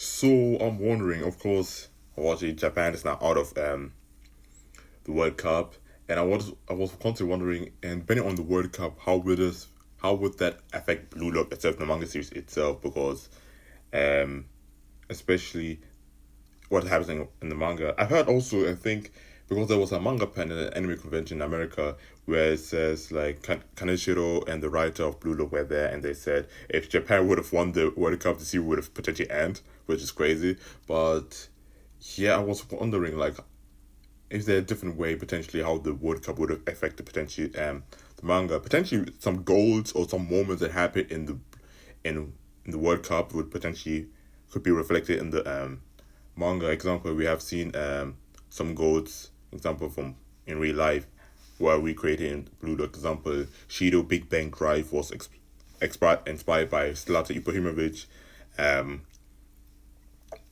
So I'm wondering, of course, watching Japan is now out of the World Cup, and I was constantly wondering, and depending on the World Cup, how would that affect Blue Lock itself, the manga series itself? Because um, especially what happens in the manga. I've heard also, I think, because there was a manga pen at an anime convention in America where it says like Kaneshiro and the writer of Blue Lock were there, and they said if Japan would have won the World Cup, the series would have potentially ended, which is crazy. But yeah, I was wondering like, is there a different way potentially how the World Cup would have affected potentially the manga, potentially some goals or some moments that happened in in the World Cup would potentially could be reflected in the manga. Example, we have seen some goats example from in real life where we created in Blue Lock. Example, Shido Big Bang Drive was inspired by Zlatan Ibrahimovic. Um,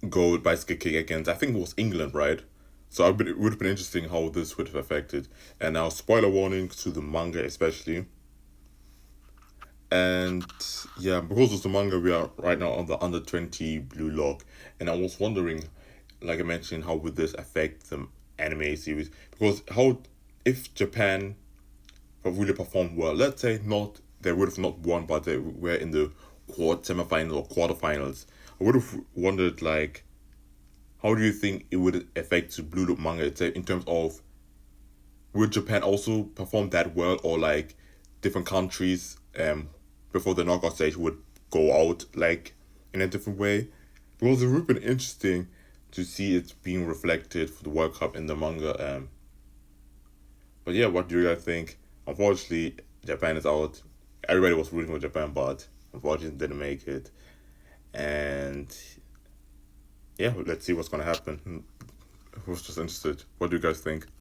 Gold bicycle kick against I think it was England, right? So it would have been interesting how this would have affected. And now, spoiler warning to the manga especially. And yeah, because of the manga, we are right now on the under 20 blue lock. And I was wondering, like I mentioned, how would this affect the anime series? Because how, if Japan have really performed well, let's say not, they would have not won, but they were in the semifinals or quarterfinals. I would have wondered, like, how do you think it would affect the Blue Look manga itself in terms of would Japan also perform that well, or like different countries before the knockout stage would go out like in a different way? Because it would have been interesting to see it being reflected for the World Cup in the manga. But yeah, what do you guys think? Unfortunately, Japan is out. Everybody was rooting for Japan, but unfortunately didn't make it. And yeah, let's see what's gonna happen. I was just interested. What do you guys think?